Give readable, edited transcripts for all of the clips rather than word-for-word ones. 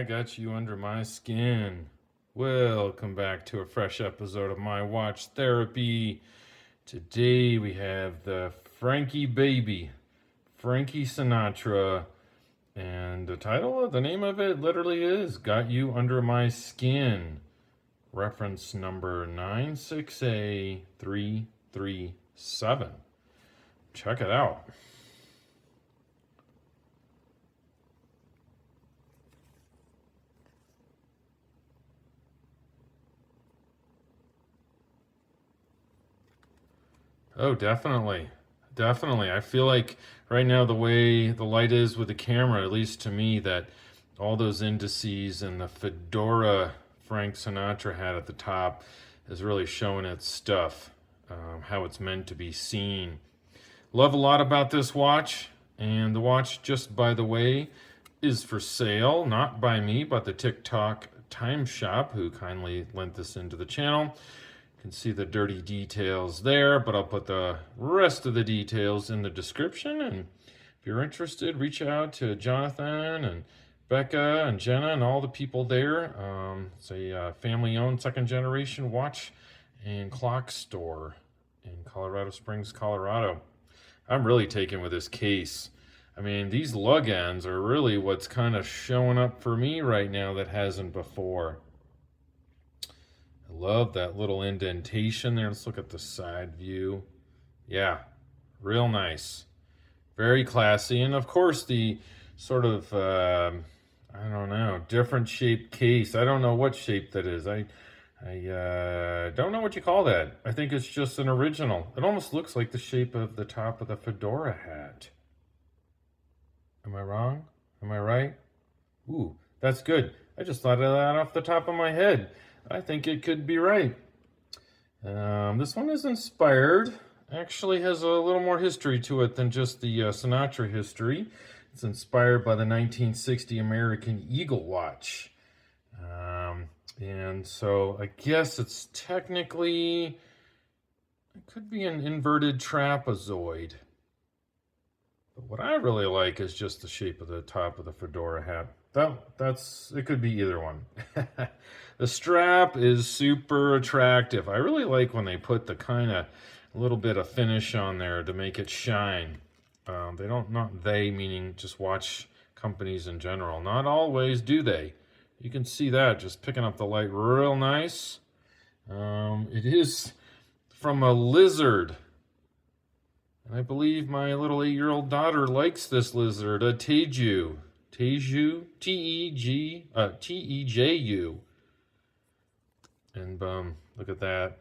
got you under my skin. Welcome back to a fresh episode of My Watch Therapy. Today we have the Frankie baby, Frankie Sinatra, and the name of it literally is Got You Under My Skin. Reference number 96A337. Check it out. Oh, definitely. Definitely. I feel like right now, the way the light is with the camera, at least to me, that all those indices and the fedora Frank Sinatra had at the top is really showing its stuff, how it's meant to be seen. Love a lot about this watch. And the watch, just by the way, is for sale, not by me, but the Tick Tock Time Shop, who kindly lent this into the channel. You can see the dirty details there, but I'll put the rest of the details in the description. And if you're interested, reach out to Jonathan and Becca and Jenna and all the people there. It's a family-owned second-generation watch and clock store in Colorado Springs, Colorado. I'm really taken with this case. I mean, these lug ends are really what's kind of showing up for me right now that hasn't before. I love that little indentation there. Let's look at the side view. Yeah, real nice. Very classy. And of course, the sort of, I don't know, different shaped case. I don't know what shape that is. I don't know what you call that. I think it's just an original. It almost looks like the shape of the top of the fedora hat. Am I wrong? Am I right? Ooh, that's good. I just thought of that off the top of my head. I think it could be right. This one is inspired. Actually has a little more history to it than just the Sinatra history. It's inspired by the 1960 American Eagle watch. And so I guess it's technically, it could be an inverted trapezoid. But what I really like is just the shape of the top of the fedora hat. It could be either one. The strap is super attractive. I really like when they put the kind of little bit of finish on there to make it shine. Not they meaning just watch companies in general. Not always do they. You can see that just picking up the light real nice. It is from a lizard. And I believe my little 8-year-old daughter likes this lizard, a Teju. Teju, Teju. And look at that.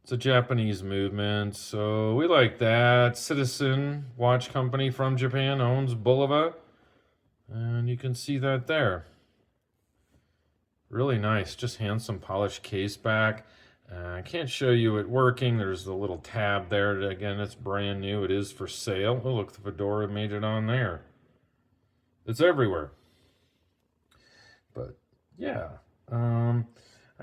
It's a Japanese movement, so we like that. Citizen watch company from Japan owns Bulova. And you can see that there. Really nice, just handsome polished case back. I can't show you it working. There's the little tab there. Again, it's brand new. It is for sale. Oh, look, the fedora made it on there. It's everywhere. But yeah, I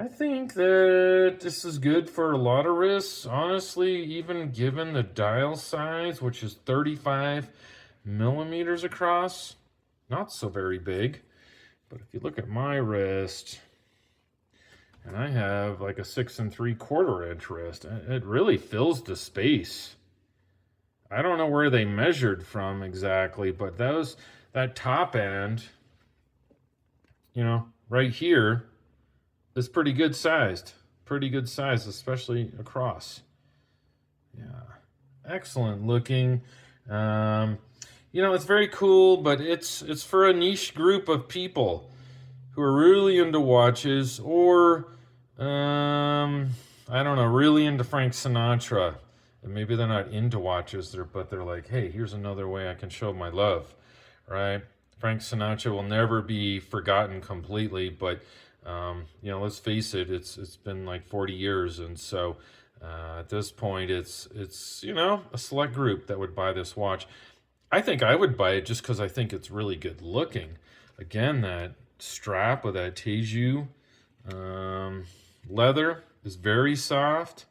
think that this is good for a lot of wrists. Honestly, even given the dial size, which is 35 millimeters across, not so very big. But if you look at my wrist, and I have like a 6 3/4 inch wrist, it really fills the space. I don't know where they measured from exactly, but that top end, right here, is pretty good sized. Pretty good size, especially across. Yeah, excellent looking. It's very cool, but it's for a niche group of people who are really into watches, or I don't know, really into Frank Sinatra. And maybe they're not into watches, but they're like, hey, here's another way I can show my love, right? Frank Sinatra will never be forgotten completely, but let's face it, it's been like 40 years, and so at this point, it's a select group that would buy this watch. I think I would buy it just because I think it's really good looking. Again, that strap with that Teju leather is very soft.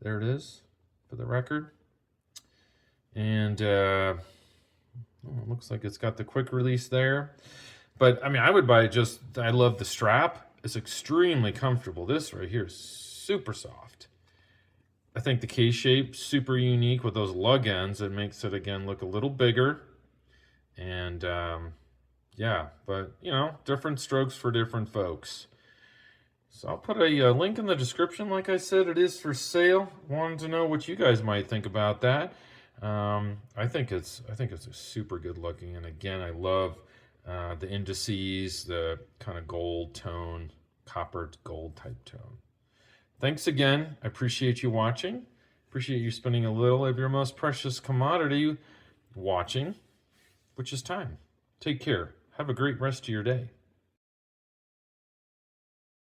There it is, for the record. And Oh, it looks like it's got the quick release there. But I mean, I would buy it just, I love the strap. It's extremely comfortable. This right here is super soft. I think the case shape, super unique with those lug ends. It makes it, again, look a little bigger. And yeah, but you know, different strokes for different folks. So I'll put a link in the description. Like I said, it is for sale. Wanted to know what you guys might think about that. I think it's a super good looking, and again, I love the indices, the kind of gold tone, copper gold type tone. Thanks again. I appreciate you watching. Appreciate you spending a little of your most precious commodity watching, which is time. Take care. Have a great rest of your day.